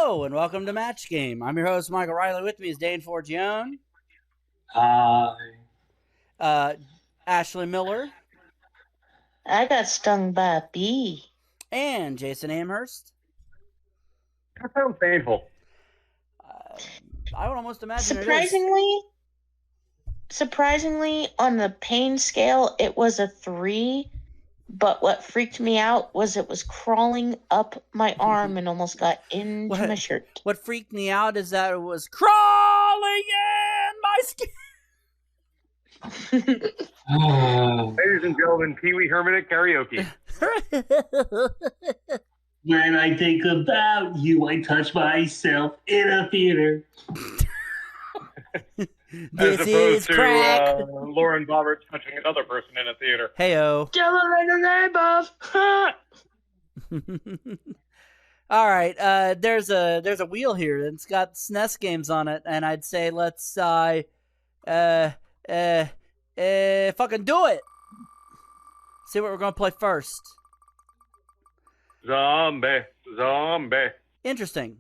Hello and welcome to Match Game. I'm your host, Michael Riley. With me is Dane Forgione. Hi. Ashley Miller. I got stung by a bee. And Jason Amherst. That sounds painful. I would almost imagine Surprisingly, on the pain scale, it was a 3. But what freaked me out was it was crawling up my arm and almost got into my shirt. What freaked me out is that it was crawling in my skin. Ladies and gentlemen, Pee Wee Herman at karaoke. When I think about you, I touch myself in a theater. This As is opposed to crack. Lauren Boebert touching another person in a theater. Heyo. All right. There's a wheel here. It's got SNES games on it, and I'd say let's fucking do it. See what we're gonna play first. Zombie. Interesting.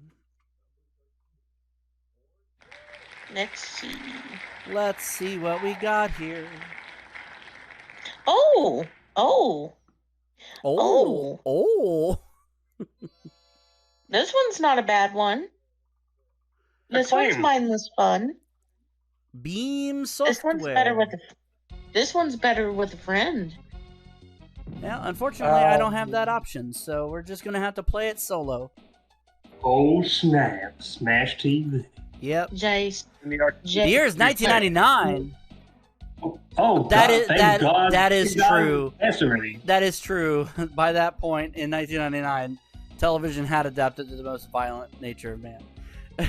Let's see what we got here. Oh. This one's not a bad one. This one's mindless fun. Beam software. This one's better with a friend. Yeah, unfortunately, I don't have that option, so we're just gonna have to play it solo. Oh snap! Smash TV. Yep. Jace. The year is 1999. Oh, that God, is true. That's already. That is true. By that point in 1999, television had adapted to the most violent nature of man. The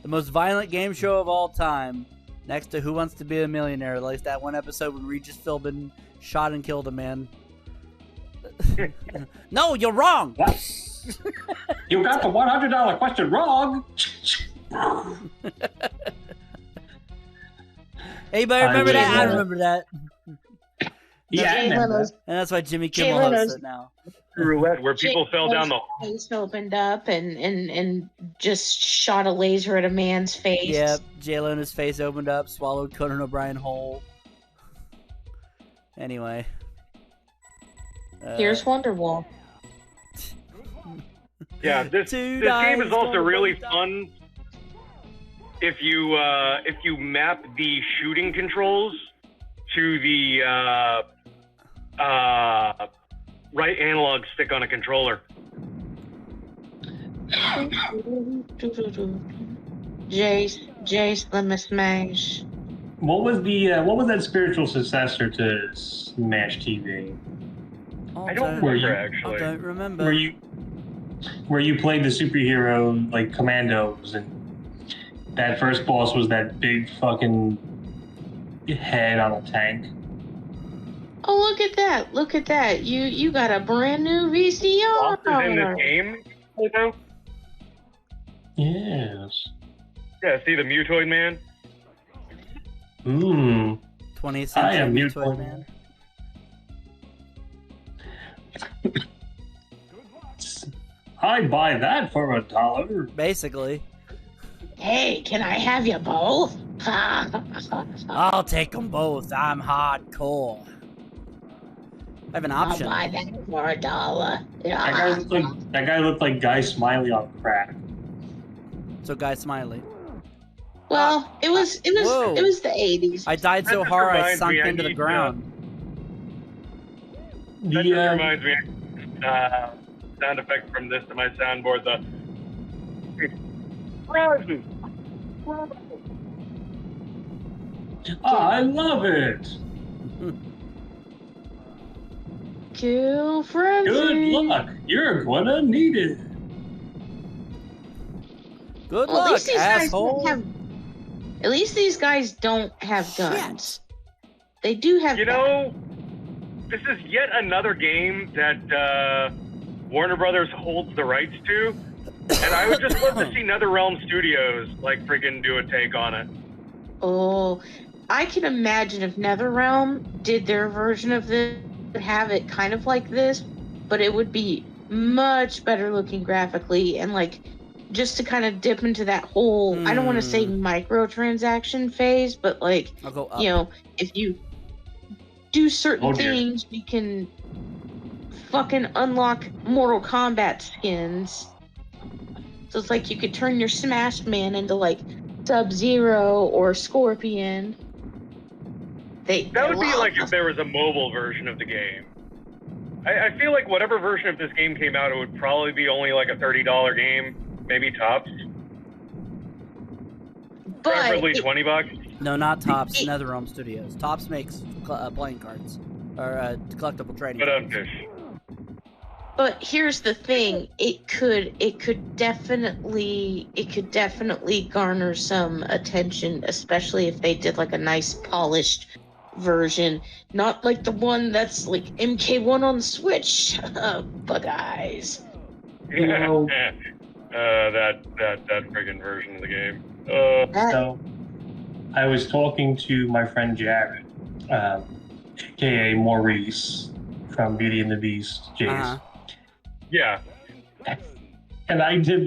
most violent game show of all time, next to Who Wants to Be a Millionaire. At least that one episode when Regis Philbin shot and killed a man. No, you're wrong. What? You got the $100 question wrong. Anybody remember that? I remember that. Yeah, I remember that. And that's why Jimmy Kimmel hosts it now. Roulette, where people fell down the face opened up and just shot a laser at a man's face. Yep, J-Lo's face opened up, swallowed Conan O'Brien whole. Anyway. Here's Wonderwall. Yeah, this game is also really fun if you map the shooting controls to the right analog stick on a controller. Jace, let me smash. What was that spiritual successor to Smash TV? I don't remember actually. I don't remember. Where you played the superhero like Commandos, and that first boss was that big fucking head on a tank. Oh, look at that! You got a brand new VCR. Bosses in this game, you know? Yes. Yeah, see the Mutoid Man? 20th century Mutoid Man. I'd buy that for $1. Basically. Hey, can I have you both? I'll take them both. I'm hardcore. I have an option. I'll buy that for $1. That guy looked like Guy Smiley on crack. So Guy Smiley. Well, it was the 80s. I died so hard I sunk into the ground. That just reminds me sound effect from this to my soundboard. I love it. Kill frenzy. Good luck. You're gonna need it. Good luck, asshole. At least these guys don't have guns. They do have. You know, this is yet another game that Warner Brothers holds the rights to, and I would just love to see NetherRealm Studios like freaking do a take on it. Oh, I can imagine if NetherRealm did their version of this, would have it kind of like this, but it would be much better looking graphically, and like just to kind of dip into that whole I don't want to say microtransaction phase, but like I'll go up. you know, if you do certain things, you can fucking unlock Mortal Kombat skins. So it's like you could turn your Smash Man into like Sub-Zero or Scorpion. That would be like if there was a mobile version of the game. I feel like whatever version of this game came out, it would probably be only like a $30 game, maybe tops. Preferably $20. No, not Tops. NetherRealm Studios. Tops makes playing cards or collectible trading cards. But here's the thing: it could definitely garner some attention, especially if they did like a nice polished version, not like the one that's like MK1 on the Switch. But guys, You know, that friggin' version of the game. so I was talking to my friend Jared, aka Maurice from Beauty and the Beast, Jace. Yeah. And I did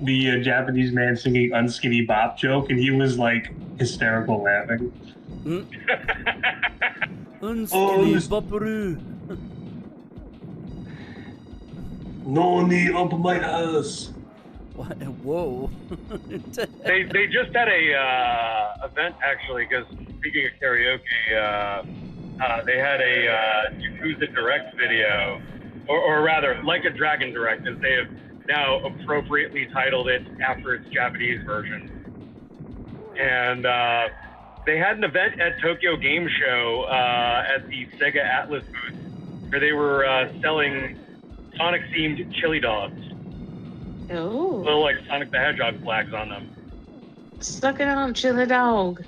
the Japanese man singing Unskinny Bop joke, and he was like hysterical laughing. Unskinny Bopperoo. No knee up my ass. What? Whoa. They just had a event actually, because speaking of karaoke, they had a Yakuza Direct video, or rather, Like a Dragon Direct, as they have now appropriately titled it after its Japanese version. And they had an event at Tokyo Game Show at the Sega Atlas booth, where they were selling Sonic-themed chili dogs. oh, Little like Sonic the Hedgehog flags on them. suck it on, chili dog.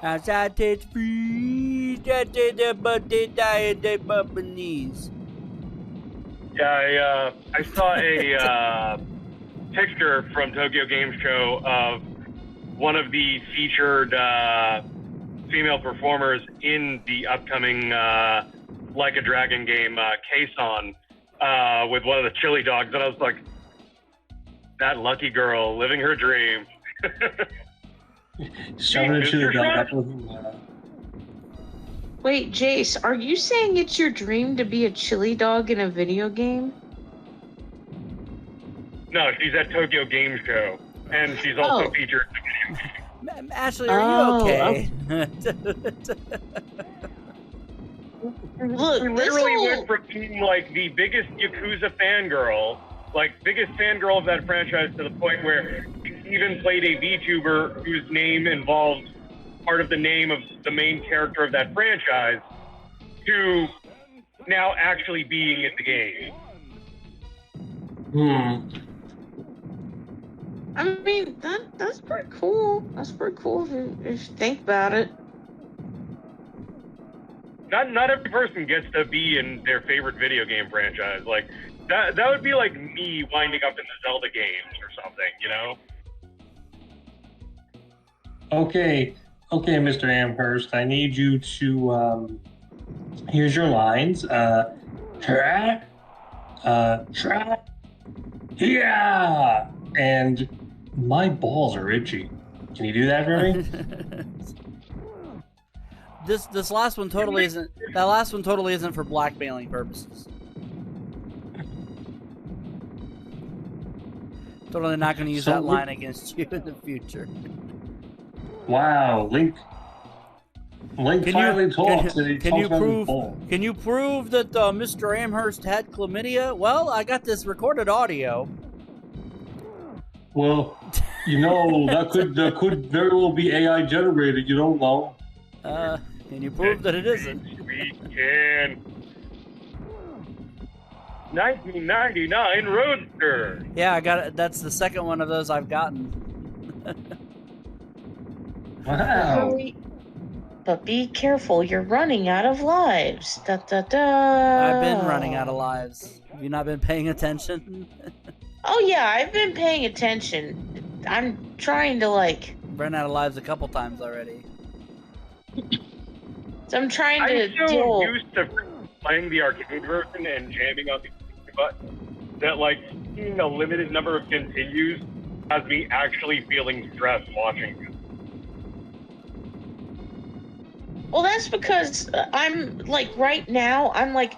As I taste free, that the but they die in their knees. Yeah, I saw a picture from Tokyo Game Show of one of the featured female performers in the upcoming Like a Dragon game, Kason, with one of the chili dogs, and I was like, that lucky girl living her dream. Shoving it to the dog up with him. Wait, Jace, are you saying it's your dream to be a chili dog in a video game? No, she's at Tokyo Game Show, and she's also featured in the game. Ashley, are you okay? Look, We literally went from being like the biggest Yakuza fangirl, biggest fangirl of that franchise, to the point where we even played a VTuber whose name involved part of the name of the main character of that franchise, to now actually being in the game. I mean, that's pretty cool. That's pretty cool if you think about it. Not every person gets to be in their favorite video game franchise. Like that would be like me winding up in the Zelda games or something, you know? Okay, Mr. Amherst, I need you to, here's your lines. Try, yeah, and my balls are itchy. Can you do that for me? This last one totally isn't. That last one totally isn't for blackmailing purposes. Totally not going to use that line against you in the future. Wow, Link finally talks. Can you prove that Mr. Amherst had chlamydia? Well, I got this recorded audio. Well, you know, that could very well be AI generated. You don't know. Can you prove that it isn't? We can. 1999 Roadster. Yeah, I got it. That's the second one of those I've gotten. Wow. But be careful, you're running out of lives. Da da da. I've been running out of lives. Have you not been paying attention? Oh yeah, I've been paying attention. I'm trying to Ran out of lives a couple times already. So I'm trying to I'm so used to playing the arcade version and jamming on the button that like seeing a limited number of continues has me actually feeling stressed watching it. Well, that's because I'm like right now. I'm like,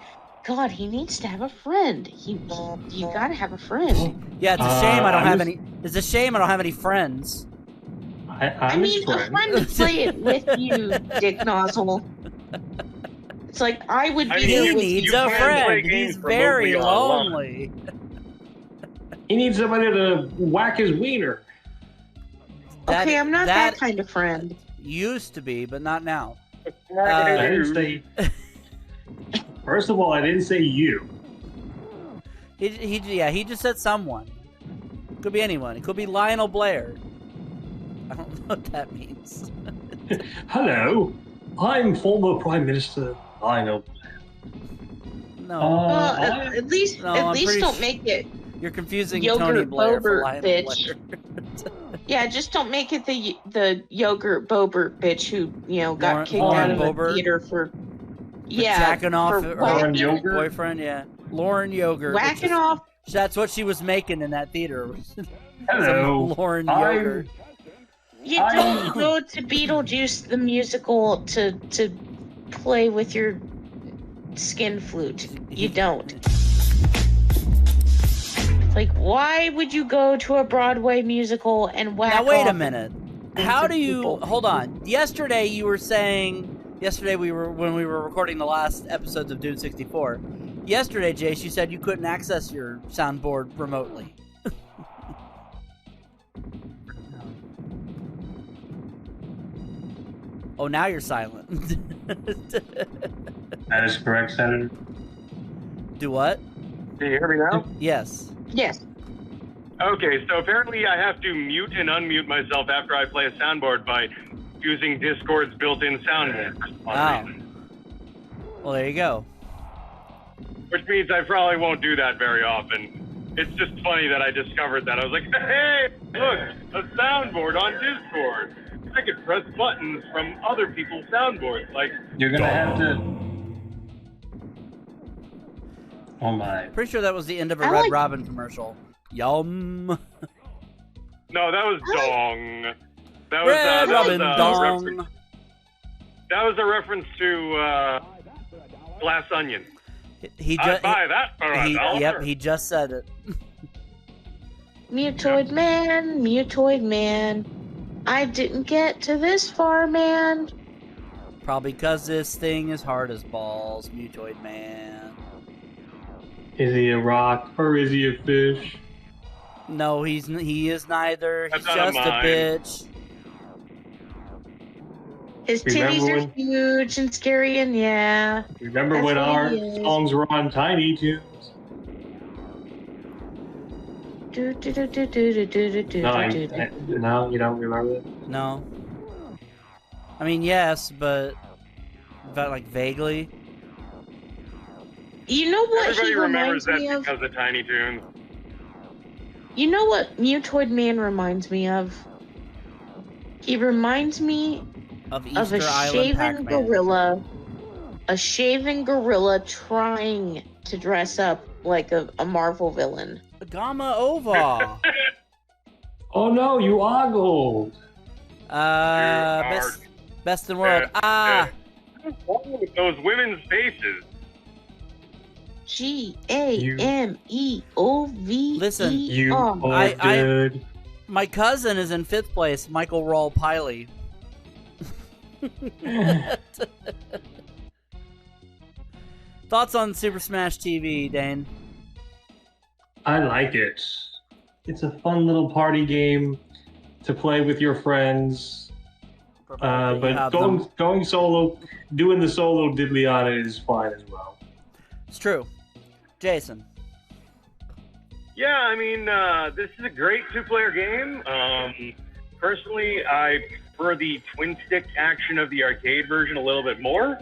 God, he needs to have a friend. You gotta have a friend. Yeah, it's a shame I don't have any. It's a shame I don't have any friends. I mean, a friend to play it with you, Dick Nozzle. It's like I would be there He with needs you. a friend. play He's games very remotely online. lonely. He needs somebody to whack his wiener. Okay, I'm not that kind of friend. Used to be, but not now. I didn't say. First of all, I didn't say you. He just said someone. Could be anyone. It could be Lionel Blair. I don't know what that means. Hello, I'm former Prime Minister Lionel Blair. No. Well, at least don't make it You're confusing Yogurt Tony Blair for Bobert, Lionel bitch. Blair. Yeah, just don't make it the Yogurt Bobert bitch who got kicked out of the theater for jacking off her Lauren Yogurt boyfriend. Yeah, Lauren Yogurt. Whacking off. That's what she was making in that theater. Hello, Lauren Yogurt. You don't go to Beetlejuice the musical to play with your skin flute. You don't. Like, why would you go to a Broadway musical and whack Now wait a off minute. How do you people? hold on? Yesterday you were saying when we were recording the last episodes of Dune 64. Yesterday, Jace, you said you couldn't access your soundboard remotely. Oh, now you're silent. That is correct, Senator. Do what? Can you hear me now? Yes. Yes. Okay, so apparently I have to mute and unmute myself after I play a soundboard by using Discord's built-in soundboard. Wow. Well, there you go. Which means I probably won't do that very often. It's just funny that I discovered that. I was like, hey, look, a soundboard on Discord. I could press buttons from other people's soundboards. Like, You're gonna have to. Oh my! Pretty sure that was the end of a I Red like- Robin commercial. Yum. no, that was dong. That was Red Robin dong. That was a reference to Glass Onion. I'd buy that for $1. Yep, he just said it. Mutoid man. I didn't get to this far, man. Probably because this thing is hard as balls, Mutoid Man. Is he a rock or is he a fish? No, he is neither. He's That's not just a mine. bitch. His Remember titties are when- huge and scary, and yeah. Remember That's when what our he is. songs were on Tiny Toons? Do, do, do, do, do, do, do, do, No, do, do. no, you don't remember that? No. I mean, yes, but like vaguely. You know what Everybody he remembers reminds that me of? because of Tiny Toons. You know what Mutoid Man reminds me of? He reminds me Of Easter of a Island shaven Pac-Man. gorilla. A shaven gorilla trying to dress up like a Marvel villain. Gamma Ova. Oh no, you ogled! Best in world. Ah. What's wrong with those women's faces? GAMEOVE. Listen, You Oh. are good. My cousin is in 5th place, Michael Rawl Piley. Thoughts on Super Smash TV, Dane? I like it. It's a fun little party game to play with your friends. But going solo, doing the solo diddly on it is fine as well. It's true. Jason. Yeah, I mean, this is a great two-player game. Personally, I prefer the twin-stick action of the arcade version a little bit more.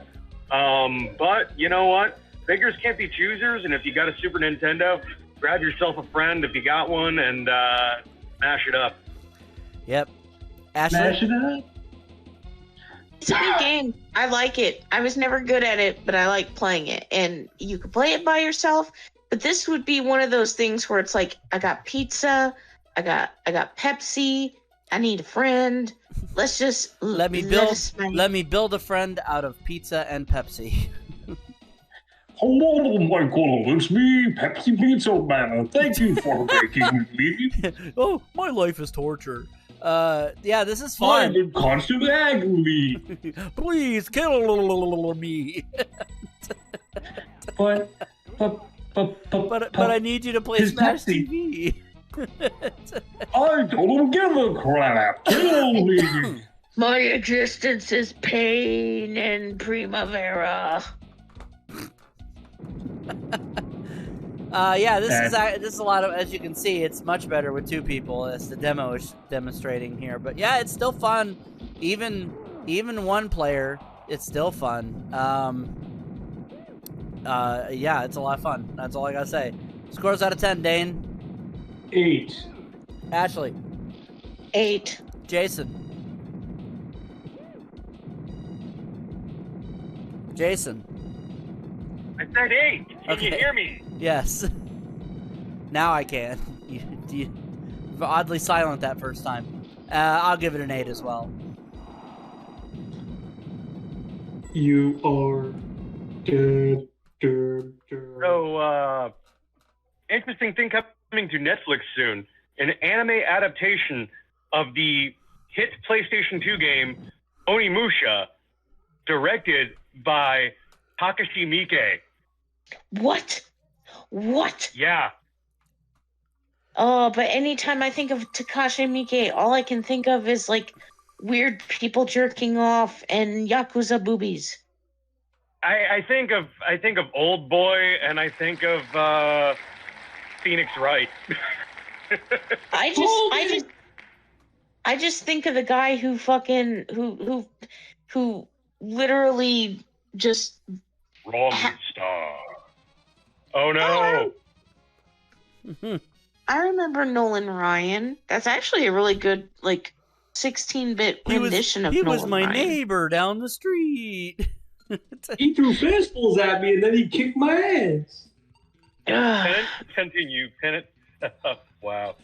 But you know what? Beggars can't be choosers, and if you got a Super Nintendo, grab yourself a friend if you got one and smash it up. Yep. Ashley? Smash it up. It's a good game. I like it. I was never good at it, but I like playing it. And you can play it by yourself. But this would be one of those things where it's like, I got pizza, I got Pepsi, I need a friend. Let's just let me build a friend out of pizza and Pepsi. Hello, Michael. It's me, Pepsi Pizza Man. Thank you for making me. Oh, my life is torture. Yeah, this is fun. I'm in constant agony. Please kill me. But I need you to play Smash TV. I don't give a crap. Kill me. My existence is pain and primavera. Yeah, this is a lot of, as you can see, it's much better with 2 people, as the demo is demonstrating here. But yeah, it's still fun, even 1 player, it's still fun. Yeah, it's a lot of fun. That's all I gotta say. Scores out of 10, Dane. 8. Ashley. 8. Jason. I said 8. Can you hear me? Yes. Now I can. You were oddly silent that first time. I'll give it an 8 as well. You are dead. So, interesting thing coming to Netflix soon. An anime adaptation of the hit PlayStation 2 game Onimusha, directed by Takashi Miike. What? Yeah. Oh, but anytime I think of Takashi Miike, all I can think of is like weird people jerking off and Yakuza boobies. I think of Old Boy, and I think of Phoenix Wright. I just think of the guy who fucking who literally just Wrong star. Oh no. I remember Nolan Ryan. That's actually a really good 16-bit rendition of Nolan Ryan. He was my neighbor down the street. He threw fastballs at me and then he kicked my ass. Pennant, continue. Pennant. Wow.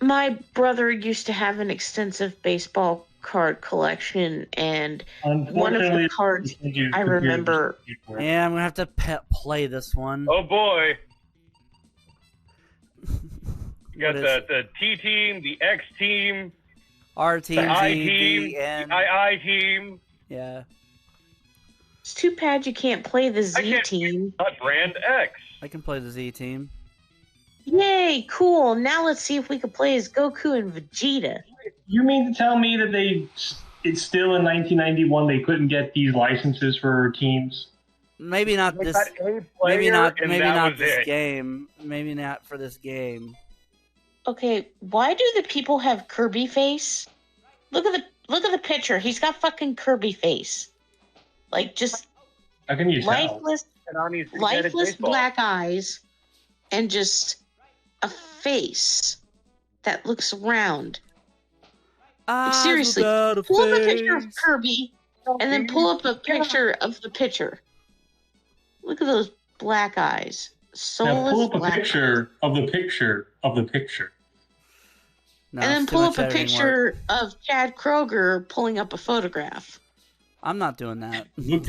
My brother used to have an extensive baseball card collection, and one of the cards I remember. Yeah, I'm gonna have to play this one. Oh boy. You got the T team, the X team, R team, the I team, the II team. Yeah. It's too bad you can't play the Z team. Not Brand X. I can play the Z team. Yay, cool. Now let's see if we can play as Goku and Vegeta. You mean to tell me that it's still in 1991 they couldn't get these licenses for teams? Maybe not this. Maybe not this game. Maybe not for this game. Okay, why do the people have Kirby face? Look at the picture. He's got fucking Kirby face. Just how can you lifeless black eyes and just a face that looks round. Seriously, pull up a picture of Kirby and then pull up a picture of the pitcher. Look at those black eyes. Soulless pull up a black picture of the picture of the picture. No, and then pull up a picture of Chad Kroger pulling up a photograph. I'm not doing that. Look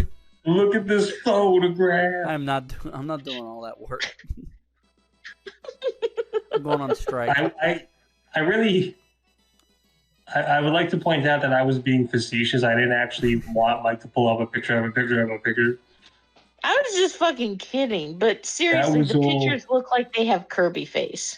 at this photograph. I'm not doing all that work. I'm going on strike. I would like to point out that I was being facetious. I didn't actually want Mike to pull up a picture of a picture of a picture. I was just fucking kidding, but seriously, the pictures look like they have Kirby face.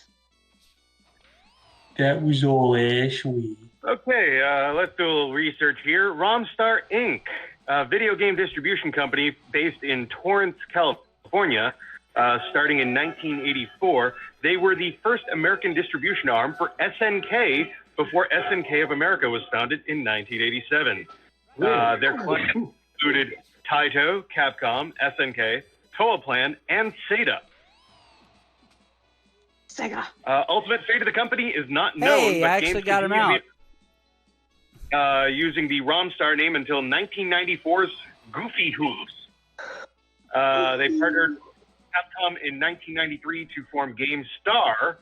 That was all Ashley. Okay, let's do a little research here. Romstar Inc., a video game distribution company based in Torrance, California, starting in 1984. They were the first American distribution arm for SNK before SNK of America was founded in 1987. Their clients included Taito, Capcom, SNK, Toaplan, and Sega. Ultimate fate of the company is not known. Hey, I actually got him out. Using the Romstar name until 1994's Goofy Hooves. They partnered Capcom in 1993 to form GameStar,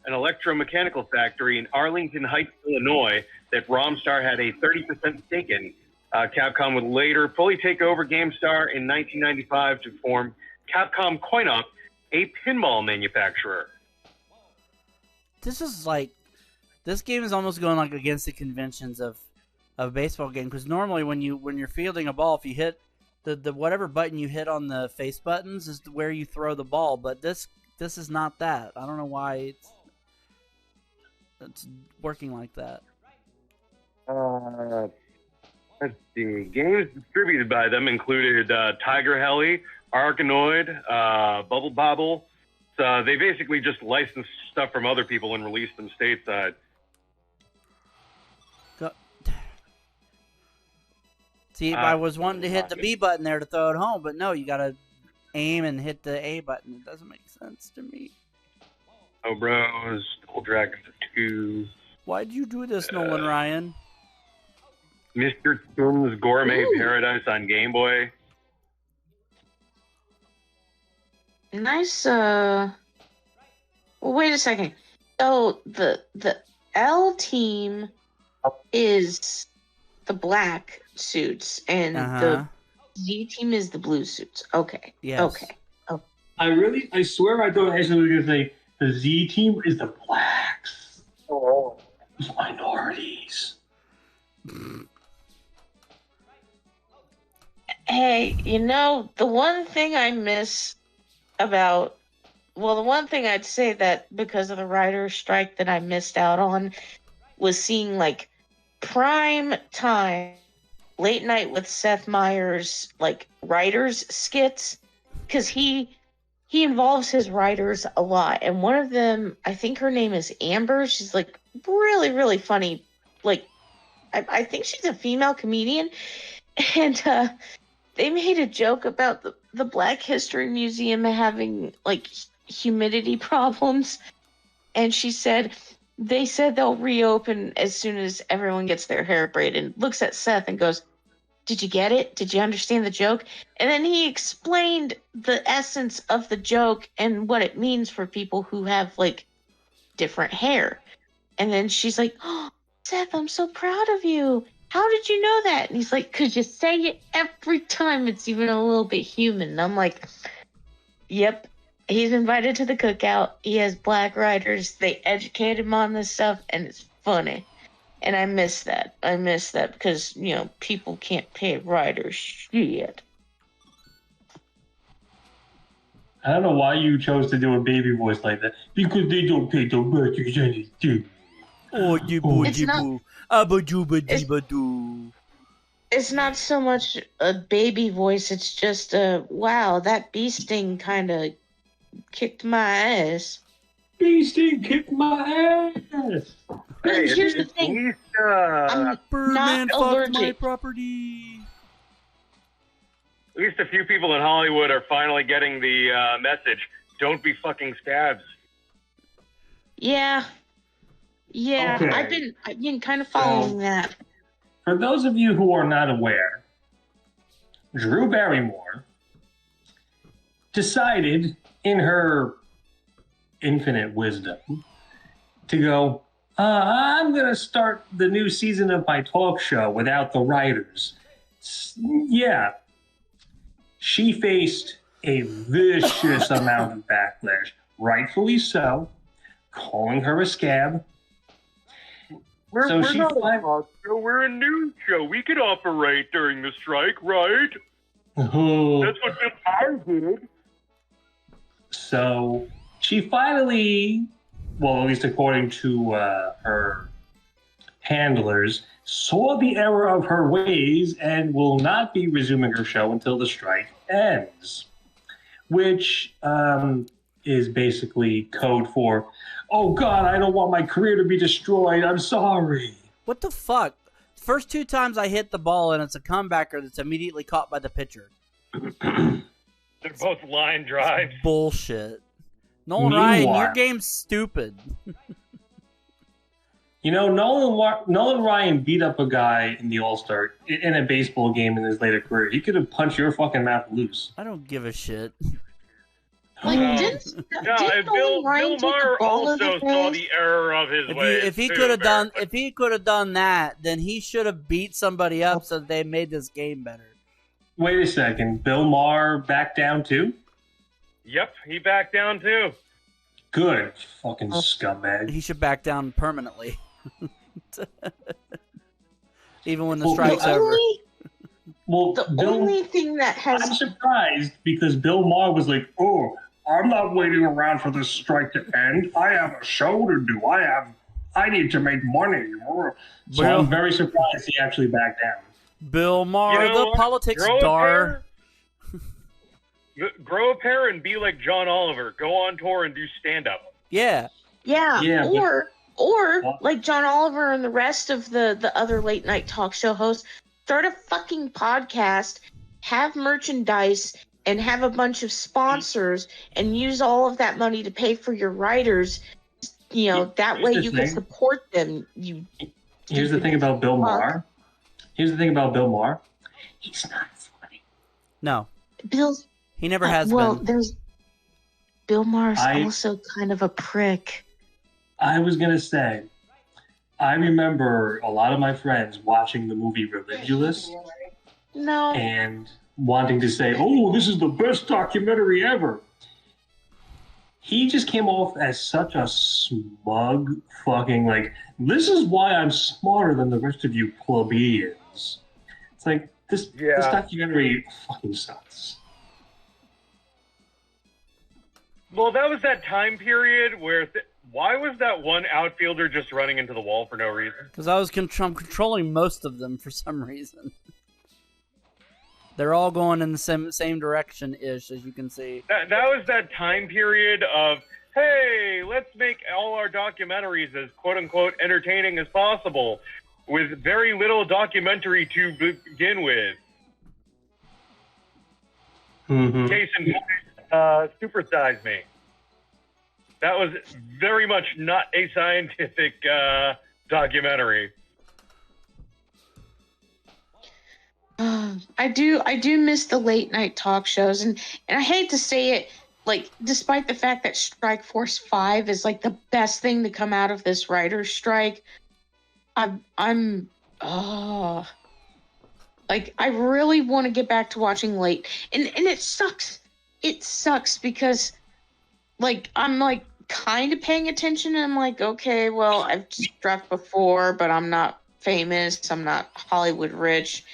an electromechanical factory in Arlington Heights, Illinois, that Romstar had a 30% stake in. Capcom would later fully take over GameStar in 1995 to form Capcom Coin-Op, a pinball manufacturer. This is like, this game is almost going like against the conventions of a baseball game, because normally when you're fielding a ball, if you hit the whatever button you hit on the face buttons is where you throw the ball, but this is not that. I don't know why it's working like that. Let's see. Games distributed by them included Tiger Heli, Arkanoid, Bubble Bobble. So they basically just licensed stuff from other people and released them stateside. See, I was wanting to hit the B button there to throw it home, but no, you gotta aim and hit the A button. It doesn't make sense to me. Oh, Bros, Double Dragon 2. Why'd you do this, Nolan Ryan? Mr. Toon's Gourmet Paradise on Game Boy. Nice. Well, wait a second. So the L team is the black suits, and the Z team is the blue suits. Okay. Yes. Okay. Oh. I swear I thought Ashley was going to say the Z team is the blacks. Oh. Minorities. Hey, the one thing I miss about, well, the one thing I'd say that because of the writer's strike that I missed out on was seeing like prime time late night with Seth Meyers like writers skits, because he involves his writers a lot, and one of them, I think her name is Amber. She's like really, really funny. Like I think she's a female comedian, and they made a joke about the Black History Museum having like humidity problems, and they said they'll reopen as soon as everyone gets their hair braided, and looks at Seth and goes, "Did you get it? Did you understand the joke?" And then he explained the essence of the joke and what it means for people who have like different hair. And then she's like, "Oh, Seth, I'm so proud of you. How did you know that?" And he's like, "'Cause you say it every time it's even a little bit human." And I'm like, yep. He's invited to the cookout. He has black writers. They educate him on this stuff, and it's funny. And I miss that. I miss that because, people can't pay writers shit. I don't know why you chose to do a baby voice like that. Because they don't pay the writers anything. Oh, jibu. It's not so much a baby voice. It's just wow, that bee sting kind of kicked my ass. Bee sting kicked my ass. Hey, here's the thing. I'm Birdman not fucked allergic. my property. At least a few people in Hollywood are finally getting the message. Don't be fucking scabs. Yeah. Okay. I've been kind of following that. For those of you who are not aware, Drew Barrymore decided in her infinite wisdom to go, I'm going to start the new season of my talk show without the writers. Yeah. She faced a vicious amount of backlash, rightfully so, calling her a scab. We're not a talk show. We're a news show. We could operate during the strike, right? Oh. That's what Bill Maher did. So she finally, well, at least according to her handlers, saw the error of her ways and will not be resuming her show until the strike ends, which is basically code for, "Oh God, I don't want my career to be destroyed. I'm sorry." What the fuck? First 2 times I hit the ball and it's a comebacker that's immediately caught by the pitcher. They're both line drives. Bullshit. Nolan Ryan, your game's stupid. Nolan Ryan beat up a guy in the All-Star in a baseball game in his later career. He could have punched your fucking mouth loose. I don't give a shit. Like, No, didn't and Nolan Ryan Bill take a Maher ball of also the saw face? the error of his ways. If he too, could have done, apparently. if he could have done that, then he should have beat somebody up so that they made this game better. Wait a second. Bill Maher back down too? Yep, he backed down too. Good. Fucking scumbag. He should back down permanently, even when the Well, strike's over. Well, The Bill, only thing that I'm has surprised because Bill Maher was like, "Oh, I'm not waiting around for this strike to end. I have a show to do. I need to make money." So Bill- I'm very surprised he actually backed down. Bill Maher, You know the what? politics Grow a star. Grow a pair and be like John Oliver. Go on tour and do stand up. Yeah, Yeah, or What? like John Oliver and the rest of the other late night talk show hosts, start a fucking podcast, have merchandise, and have a bunch of sponsors, and use all of that money to pay for your writers. You know, that Here's way the you can thing. support them. Here's the thing about Bill Fuck. Maher. He's not funny. no, Bill's he never has well, been. there's Bill Maher's I- also kind of a prick. I was gonna say, I remember a lot of my friends watching the movie Religulous No, and wanting to say, "Oh, this is the best documentary ever." He just came off as such a smug fucking like, "This is why I'm smarter than the rest of you plebeians." It's like this documentary fucking sucks. Well, that was that time period where. Why was that one outfielder just running into the wall for no reason? Because I was controlling most of them for some reason. They're all going in the same direction ish, as you can see. That was that time period of, hey, let's make all our documentaries as quote unquote entertaining as possible, with very little documentary to begin with. Mm-hmm. Case in point, Supersize Me. That was very much not a scientific documentary. I do miss the late night talk shows, and I hate to say it, like, despite the fact that Strike Force 5 is like the best thing to come out of this writer's strike, I'm like, I really want to get back to watching late, and it sucks. It sucks because, like, I'm like kind of paying attention, and I'm like, okay, well, I've struck before, but I'm not famous, I'm not Hollywood rich.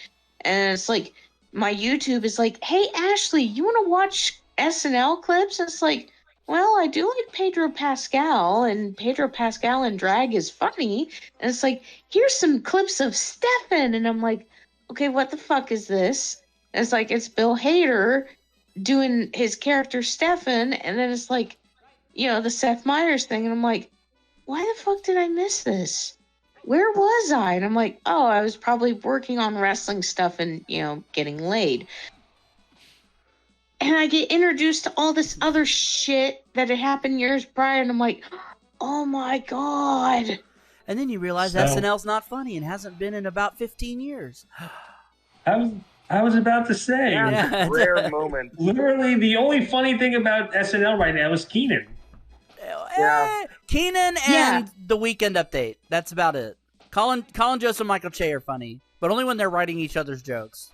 And it's like, my YouTube is like, hey, Ashley, you want to watch SNL clips? And it's like, well, I do like Pedro Pascal, and Pedro Pascal in drag is funny. And it's like, here's some clips of Stefan. And I'm like, okay, what the fuck is this? And it's like, it's Bill Hader doing his character Stefan. And then it's like, you know, the Seth Meyers thing. And I'm like, why the fuck did I miss this? Where was I? And I'm like, oh, I was probably working on wrestling stuff and, you know, getting laid. And I get introduced to all this other shit that had happened years prior, and I'm like, oh my god. And then you realize So- SNL's not funny and hasn't been in about 15 years. I was about to say, Yeah. Rare moment. literally the only funny thing about SNL right now is Keenan. Keenan and Yeah. the Weekend Update. That's about it. Colin Jost and Michael Che are funny, but only when they're writing each other's jokes.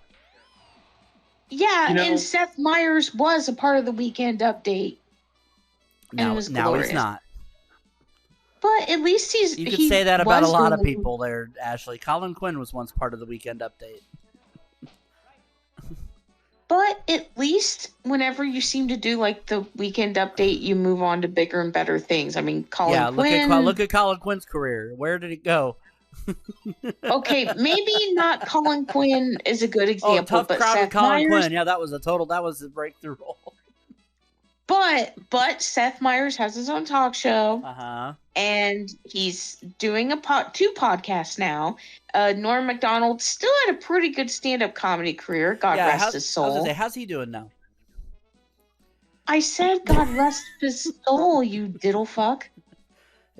Yeah, You know- and Seth Meyers was a part of the Weekend Update. Now, was now he's glorious. not. But at least You could say that about a lot of people there, Ashley. Colin Quinn was once part of the Weekend Update. But at least whenever you seem to do like the Weekend Update, you move on to bigger and better things. I mean, Colin Quinn. Look at Colin Quinn's career. Where did it go? Okay, maybe not Colin Quinn is a good example, Oh, Tough but Crowd with Seth Colin Meyers. Quinn. Yeah, that was a breakthrough role. But Seth Meyers has his own talk show, Uh-huh. and he's doing two podcasts now. Norm Macdonald still had a pretty good stand-up comedy career. God rest his I was soul. gonna say, how's he doing now? I said, God rest his soul, you diddle fuck.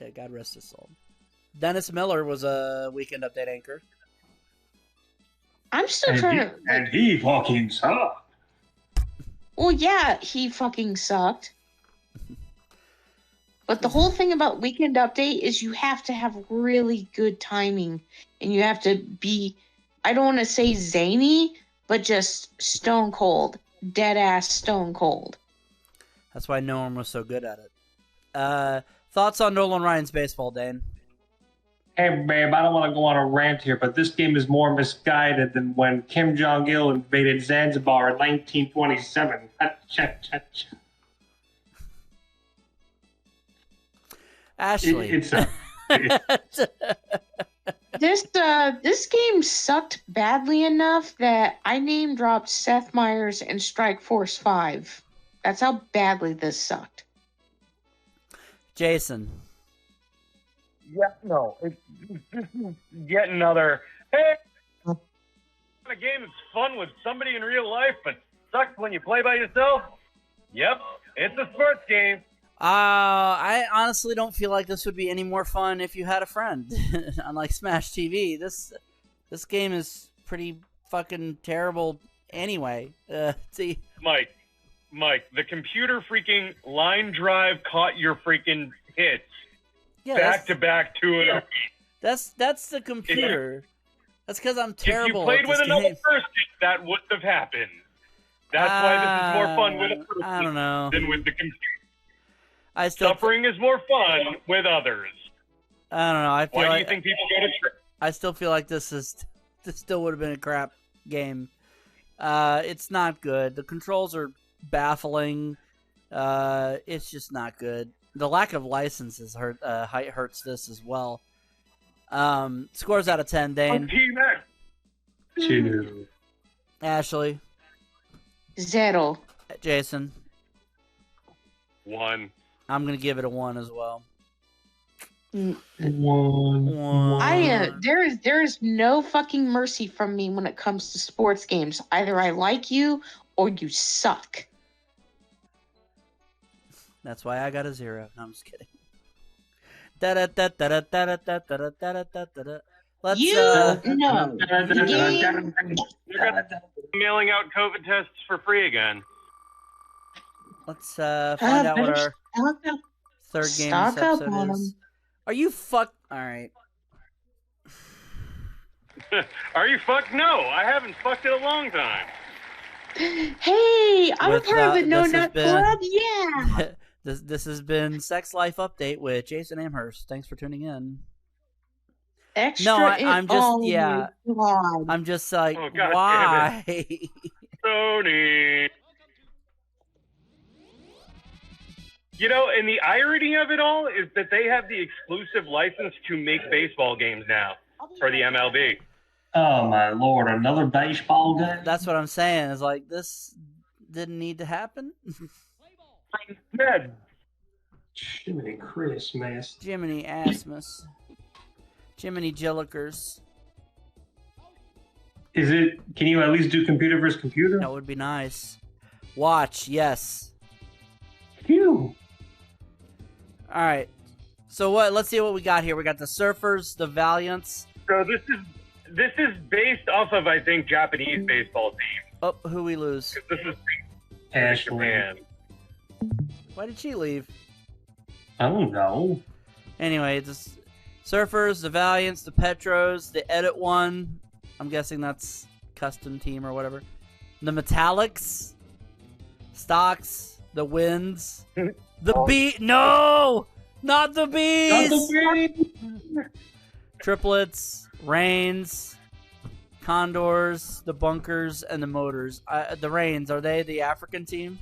Yeah, God rest his soul. Dennis Miller was a Weekend Update anchor. I'm still trying to. And he fucking sucked. Well, yeah, he fucking sucked. But the whole thing about Weekend Update is you have to have really good timing. And you have to be, I don't want to say zany, but just stone cold. Dead ass stone cold. That's why Nolan was so good at it. Thoughts on Nolan Ryan's baseball, Dane? Hey, babe, I don't want to go on a rant here, but this game is more misguided than when Kim Jong-il invaded Zanzibar in 1927. Ashley. This game sucked badly enough that I name dropped Seth Meyers and Strike Force 5. That's how badly this sucked. Jason. Yeah, no. This is yet another, hey, a game that's fun with somebody in real life, but sucks when you play by yourself. Yep, it's a sports game. I honestly don't feel like this would be any more fun if you had a friend. Unlike Smash TV, this game is pretty fucking terrible anyway. See, Mike, the computer freaking line drive caught your freaking hits. yeah, back to back 2-0. that's the computer. That's because I'm terrible. If you played at with this another game. person, that wouldn't have happened. That's why this is more fun with a person I don't know. than with the computer. Suffering is more fun with others. I don't know. Why do you think people go to church? I still feel like this still would have been a crap game. It's not good. The controls are baffling. It's just not good. The lack of licenses hurts this as well. Scores out of 10, Dane. Team X. 2. Ashley. 0. Jason. 1. I'm gonna give it a 1 as well. 1. There is no fucking mercy from me when it comes to sports games. Either I like you or you suck. That's why I got a 0. No, I'm just kidding. Let's No. Mailing out COVID tests for free again. let's find out what our third game Stock this up episode on is. Are you fuck? All right. Are you fucked? No, I haven't fucked in a long time. Hey, I'm a part of the No this has Nut been- Club. Yeah. This has been Sex Life Update with Jason Amherst. Thanks for tuning in. Extra. No, I'm just oh yeah. my God. I'm just like, Oh, God why? Sony. You know, and the irony of it all is that they have the exclusive license to make baseball games now for the MLB. Oh my lord, another baseball game? That's what I'm saying. Is like this didn't need to happen. Ned. Jiminy Christmas. Jiminy Asmus. Jiminy Jillikers. Is it, can you at least do computer versus computer? That would be nice. Watch, yes. Phew. All right. So what? Let's see what we got here. We got the Surfers, the Valiants. So this is based off of, I think, Japanese baseball teams. Oh, who we lose? This is Ashley. Japan. Why did she leave? I don't know. Anyway, the Surfers, the Valiants, the Petros, the Edit One. I'm guessing that's custom team or whatever. The Metallics, Stocks, the Winds, the Bee. No, not the Bees. Triplets, Rains, Condors, the Bunkers, and the Motors. The Rains, are they the African team?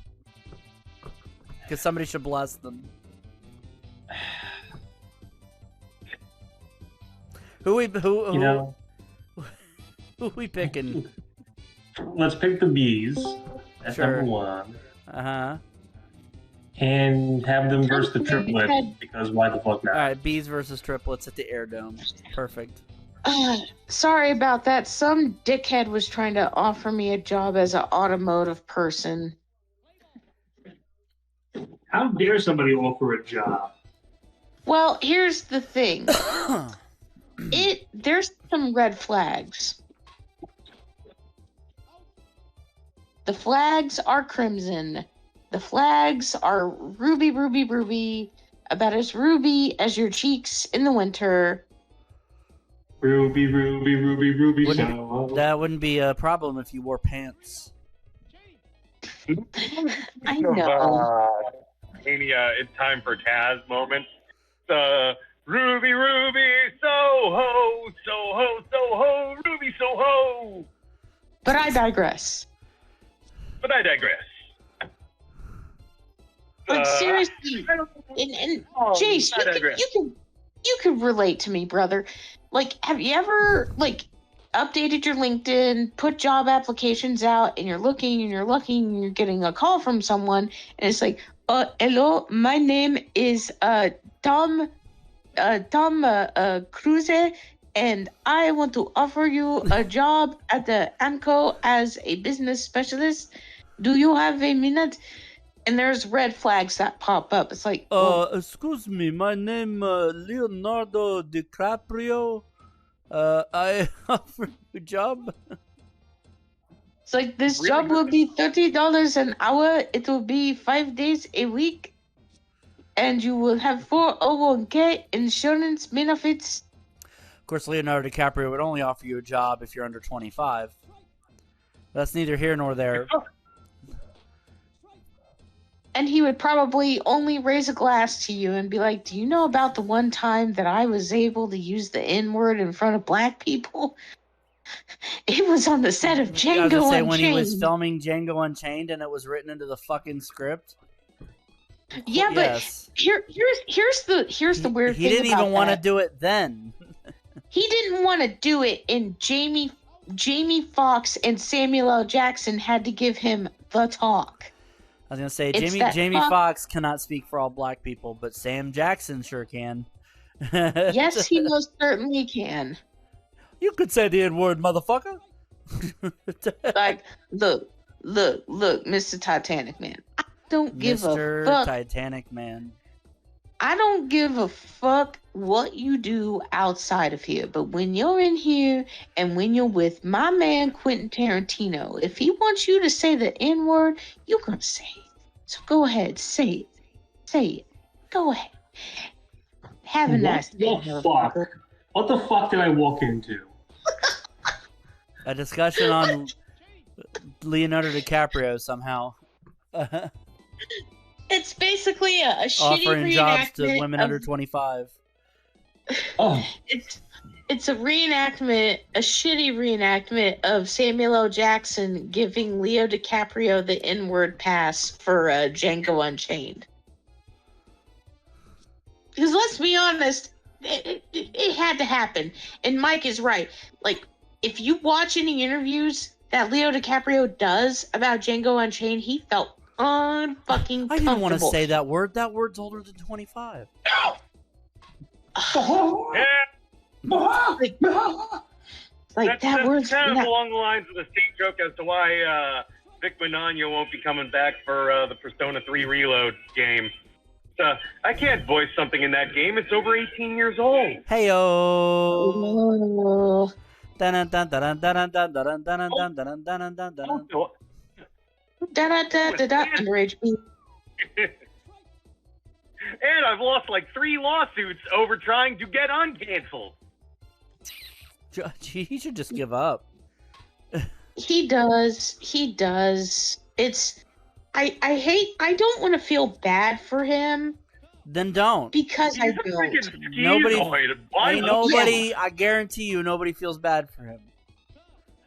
Because somebody should bless them. Who we picking? Let's pick the bees. That's Sure. number 1. Uh-huh. And have them versus the triplets, because why the fuck not? All right, Bees versus Triplets at the Air Dome. Perfect. Sorry about that. Some dickhead was trying to offer me a job as an automotive person. How dare somebody offer a job? Well, here's the thing. There's some red flags. The flags are crimson. The flags are ruby, ruby, ruby. about as ruby as your cheeks in the winter. Ruby, Ruby, Ruby, Ruby shower. That wouldn't be a problem if you wore pants. I know. Mania, it's time for Taz moment. Ruby, Ruby, Soho, Soho, Soho, Ruby, Soho. But I digress. Like, seriously, and Jace, you can relate to me, brother. Like, have you ever, like, updated your LinkedIn, put job applications out, and you're looking, and you're getting a call from someone, and it's like, hello, my name is Tom Cruise, and I want to offer you a job at the AMCO as a business specialist. Do you have a minute? And there's red flags that pop up. It's like, excuse me, my name Leonardo DiCaprio. I offer you a job. It's like, this job will be $30 an hour. It will be 5 days a week. And you will have 401k insurance benefits. Of course, Leonardo DiCaprio would only offer you a job if you're under 25. That's neither here nor there. And he would probably only raise a glass to you and be like, do you know about the one time that I was able to use the N-word in front of black people? It was on the set of Django Unchained. When he was filming Django Unchained and it was written into the fucking script? Yeah, yes. But here's the weird thing. He didn't even want to do it then. He didn't want to do it, and Jamie Foxx and Samuel L. Jackson had to give him the talk. I was going to say, Jamie Foxx cannot speak for all black people, but Sam Jackson sure can. Yes, he most certainly can. You could say the N-word, motherfucker. Like, look, Mr. Titanic Man. I don't give a fuck. Mr. Titanic Man. I don't give a fuck what you do outside of here, but when you're in here and when you're with my man Quentin Tarantino, if he wants you to say the N-word, you're gonna say it. So go ahead, say it. Say it. Go ahead. Have a nice day. What the fuck did I walk into? A discussion on Leonardo DiCaprio somehow. It's basically a shitty offering jobs to women under 25. Oh. It's a shitty reenactment of Samuel L. Jackson giving Leo DiCaprio the N-word pass for Django Unchained. Because let's be honest, it had to happen. And Mike is right. Like, if you watch any interviews that Leo DiCaprio does about Django Unchained, he felt unfucking comfortable. I didn't want to say that word. That word's older than 25. Like that word's kind of along the lines of the same joke as to why Vic Mignogna won't be coming back for the Persona 3 Reload game. I can't voice something in that game. It's over 18 years old. Heyo. Underage. And I've lost like 3 lawsuits over trying to get uncanceled. He should just give up. He does. I don't want to feel bad for him. Then don't. Because I don't. I guarantee you nobody feels bad for him.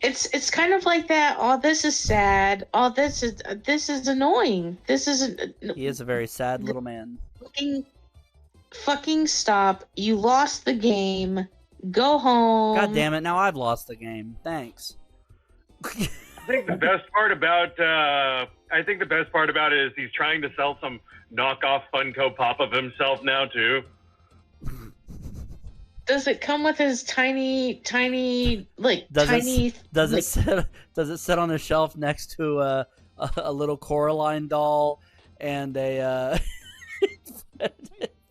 It's kind of like that. Oh, this is sad. Oh, this is annoying. He is a very sad little man. Fucking stop. You lost the game. Go home. God damn it, now I've lost the game. Thanks. I think the best part about it is he's trying to sell some knockoff Funko Pop of himself now too. Does it come with his tiny does it sit on a shelf next to a little Coraline doll and a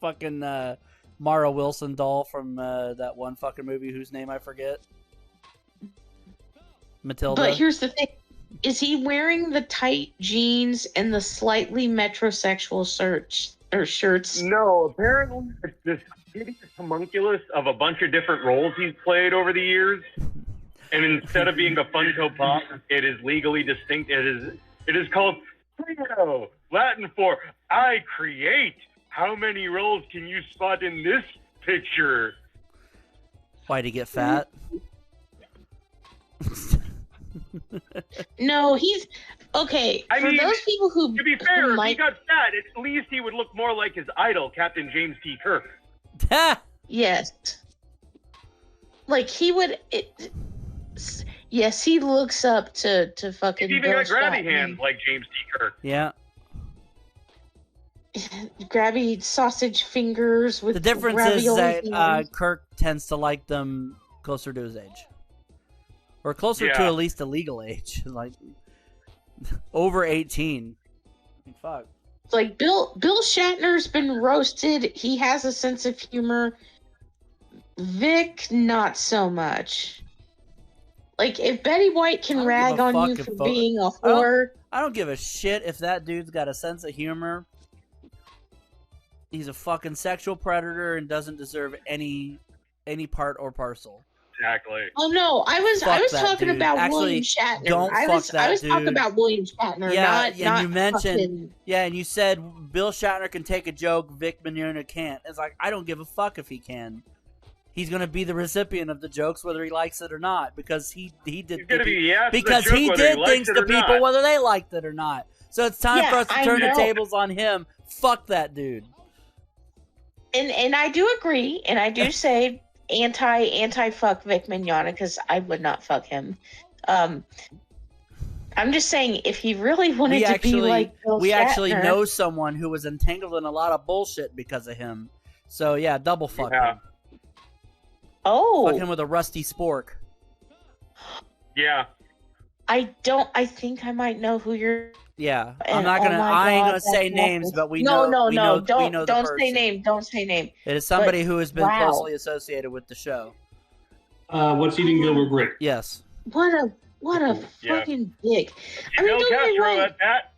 fucking Mara Wilson doll from that one fucking movie whose name I forget? Matilda. But here's the thing. Is he wearing the tight jeans and the slightly metrosexual or shirts. No, apparently it's this hideous homunculus of a bunch of different roles he's played over the years. And instead of being a Funko Pop, it is legally distinct. It is called Creato, Latin for I create. How many roles can you spot in this picture? Why'd he get fat? No, he's okay. I mean, those people who, to be fair, if might... he got fat, at least he would look more like his idol, Captain James T. Kirk. Yes. Like he would. Yes, he looks up to fucking. He's even Bill got grabby Shatner. hands like James T. Kirk. Yeah. Grabby sausage fingers with The difference is that Kirk tends to like them closer to his age. Or closer to at least a legal age. Like, over 18. Fuck. It's like Bill Shatner's been roasted. He has a sense of humor. Vic, not so much. Like, if Betty White can rag on you for being a whore... I don't give a shit if that dude's got a sense of humor. He's a fucking sexual predator and doesn't deserve any part or parcel. Exactly. Oh no, I was talking about William Shatner. I was talking about William Shatner. Yeah, not you mentioned fucking... and you said Bill Shatner can take a joke, Vic Mignogna can't. It's like, I don't give a fuck if he can. He's gonna be the recipient of the jokes whether he likes it or not, because he did because he did things to people whether they liked it or not. So it's time for us to turn the tables on him. Fuck that dude. And I do agree, and I do say anti fuck Vic Mignogna, because I would not fuck him. I'm just saying, if he really wanted to be like Bill Shatner, actually know someone who was entangled in a lot of bullshit because of him. So yeah, double fuck him. Oh, fuck him with a rusty spork. Yeah. I think I might know who you're. Yeah, I'm not gonna. I ain't gonna say names, but we know. No, don't say name. Don't say name. It is somebody who has been closely associated with the show. What's eating Gilbert Grape? Yes. What a fucking dick. I mean, Castro at that.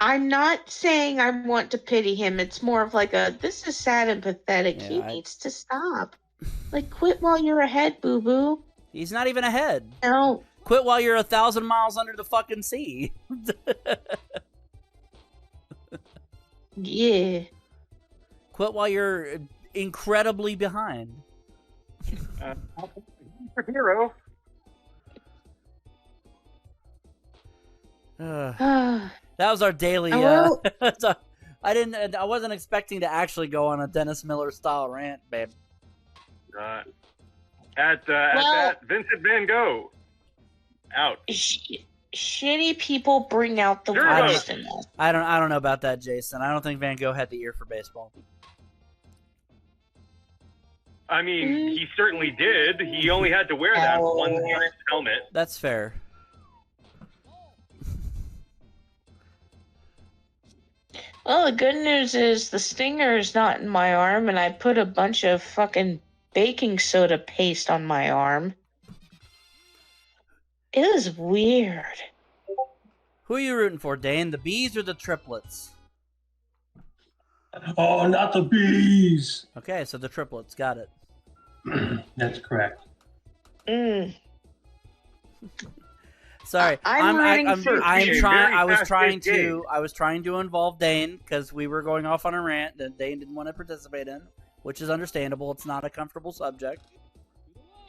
I'm not saying I want to pity him. It's more of like this is sad and pathetic. Yeah, he needs to stop. Like, quit while you're ahead, boo boo. He's not even ahead. No. Quit while you're 1,000 miles under the fucking sea. Yeah. Quit while you're incredibly behind. Hero. That was our daily. I wasn't expecting to actually go on a Dennis Miller style rant, babe. At that Vincent Van Gogh. Out. Shitty people bring out the worst in us. I don't know about that, Jason. I don't think Van Gogh had the ear for baseball. I mean, he certainly did. He only had to wear that one helmet. That's fair. Well, the good news is the stinger is not in my arm, and I put a bunch of fucking baking soda paste on my arm. It is weird. Who are you rooting for, Dane? The bees or the triplets? Oh, not the bees. Okay, so the triplets. Got it. That's correct. Sorry, I was trying to involve Dane because we were going off on a rant that Dane didn't want to participate in, which is understandable. It's not a comfortable subject.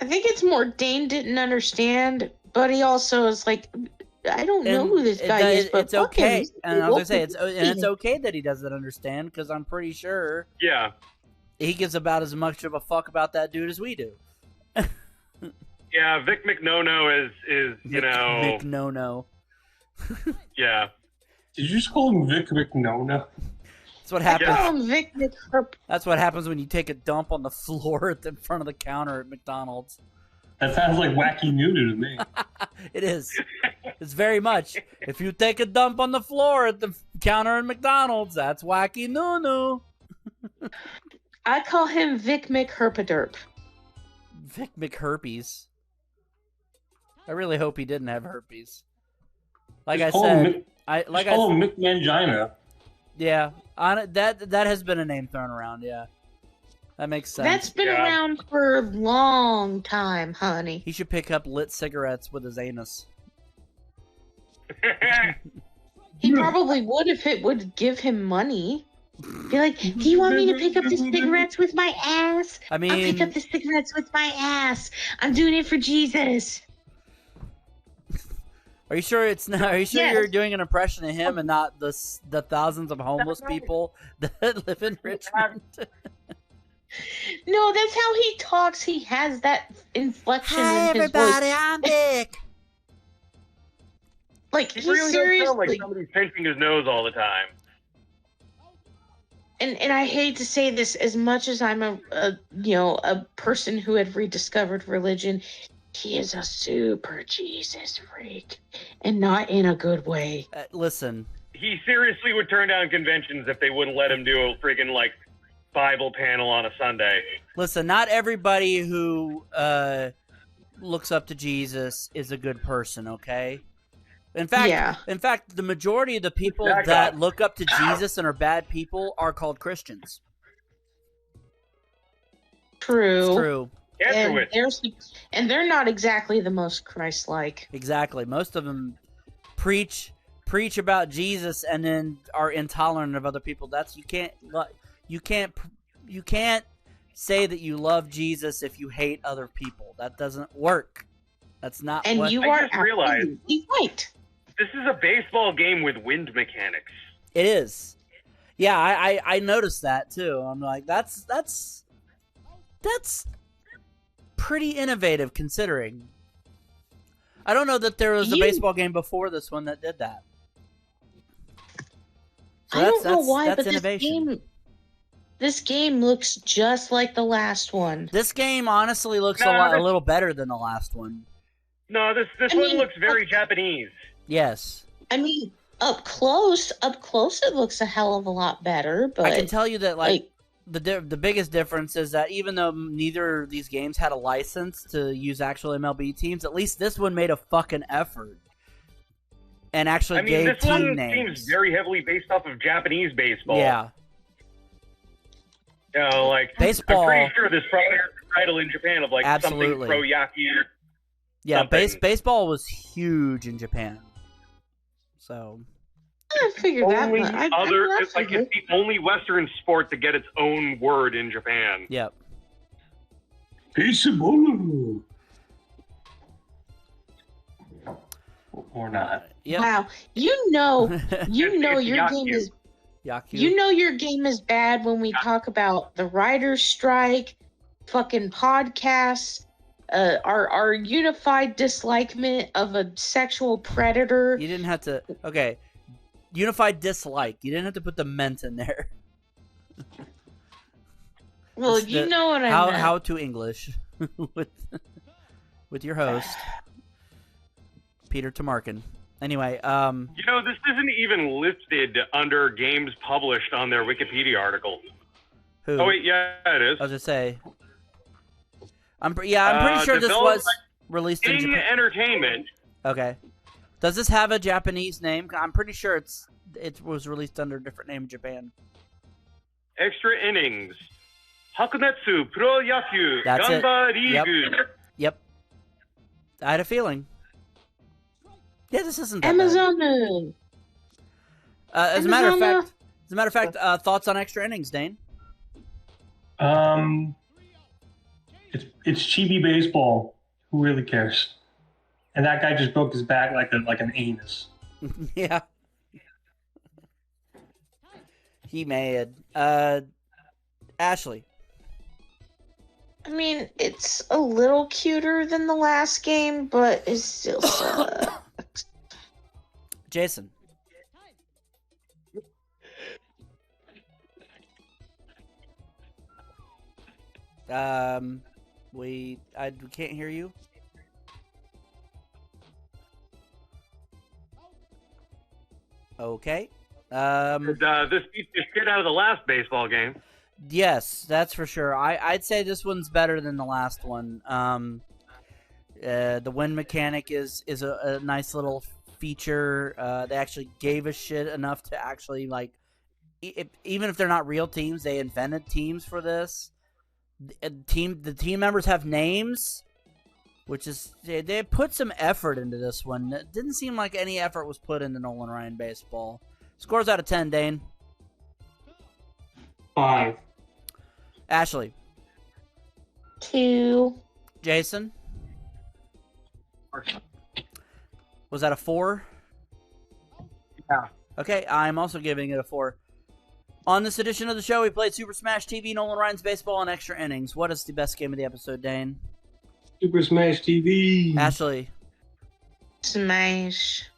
I think it's more Dane didn't understand, but he also is like, I don't know who this guy is, but it's okay. And I was gonna say it's okay that he doesn't understand, because I'm pretty sure. Yeah. He gives about as much of a fuck about that dude as we do. Yeah, Vic McNono is you know. Vic No-No. Yeah. Did you just call him Vic McNono? That's what happens. Yeah. Vic That's what happens when you take a dump on the floor in front of the counter at McDonald's. That sounds like wacky noodle to me. It is. It's very much. If you take a dump on the floor at the counter at McDonald's, that's wacky noo-noo. I call him Vic McHerpaderp. Vic McHerpes. I really hope he didn't have herpes. Like I said, call him Mick Mangina. Yeah, That has been a name thrown around. Yeah, that makes sense. That's been around for a long time, honey. He should pick up lit cigarettes with his anus. He probably would if it would give him money. Be like, do you want me to pick up the cigarettes with my ass? I mean, I'll pick up the cigarettes with my ass. I'm doing it for Jesus. Are you sure it's not? Are you sure Yes. you're doing an impression of him and not the thousands of homeless people that live in Richmond? No, that's how he talks. He has that inflection Hi, in his everybody, voice. I'm Dick. Like, He he really does sound like seriously... somebody's pinching his nose all the time. And I hate to say this, as much as I'm a person who had rediscovered religion, he is a super Jesus freak, and not in a good way. Listen, He seriously would turn down conventions if they wouldn't let him do a friggin' like Bible panel on a Sunday. listen. Not everybody who looks up to Jesus is a good person. Okay. In fact, the majority of the people that look up to Jesus and are bad people are called Christians. True. It's true. And they're not exactly the most Christ-like. Exactly. Most of them preach about Jesus and then are intolerant of other people. You can't say that you love Jesus if you hate other people. That doesn't work. That's not. And what... you I are just realized absolutely right. this is a baseball game with wind mechanics. It is. Yeah, I noticed that too. I'm like, that's pretty innovative considering. I don't know that there was a baseball game before this one that did that. So I don't know why, that's but innovation. this game looks just like the last one. This game honestly looks a little better than the last one. No, this one looks very Japanese. Yes. I mean, up close, it looks a hell of a lot better. But I can tell you that, the biggest difference is that even though neither of these games had a license to use actual MLB teams, at least this one made a fucking effort and actually gave this team one names. seems very heavily based off of Japanese baseball. Yeah. You know, like Baseball. I'm pretty sure this probably has a title in Japan of like Absolutely. something pro yaki. Yeah, something. baseball was huge in Japan. So I figured that. Only But it's like it's the only Western sport to get its own word in Japan. yep. Baseball. Or not. Yep. Wow, you know It's your Yaku. game is. Yaku. You know your game is bad when we talk about the writer's strike, fucking podcasts, our unified dislikement of a sexual predator. You didn't have to. Okay. Unified dislike. You didn't have to put the ment in there. Well, It's you the- know what I meant. How to English with your host Peter Tamarkin. Anyway, You know, this isn't even listed under games published on their Wikipedia article. who? Oh wait, yeah, it is. I was just say. I'm pretty sure this developed was released in King Japan. Entertainment. Okay. Does this have a Japanese name? I'm pretty sure it was released under a different name in Japan. Extra Innings. Hakunetsu Pro Yaku. That's it. Ganba Rigu. Yep. I had a feeling. Yeah, this isn't that Amazon. bad. As a matter of fact, thoughts on Extra Innings, Dane? It's chibi baseball. Who really cares? And that guy just broke his back like an anus. Yeah. He mad. Ashley. I mean, it's a little cuter than the last game, but it still sucks. Jason. We can't hear you. Okay. This beats the shit out of the last baseball game. Yes, that's for sure. I'd say this one's better than the last one. The win mechanic is a nice little feature. They actually gave a shit enough to actually like even if they're not real teams, they invented teams for this. The team members have names, which is they put some effort into this one. It didn't seem like any effort was put into Nolan Ryan baseball. Scores out of 10, Dane. 5. Ashley. 2. Jason. Was that a 4? Yeah. Okay, I'm also giving it a 4. On this edition of the show, we played Super Smash TV, Nolan Ryan's Baseball, and Extra Innings. What is the best game of the episode, Dane? Super Smash TV. Ashley. Smash.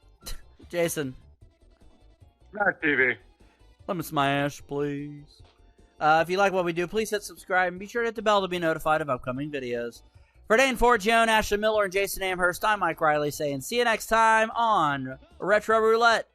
Jason. Smash TV. Let me smash, please. If you like what we do, please hit subscribe and be sure to hit the bell to be notified of upcoming videos. For Dane Forgione, Ashley Miller, and Jason Amherst, I'm Mike Riley saying see you next time on Retro Roulette.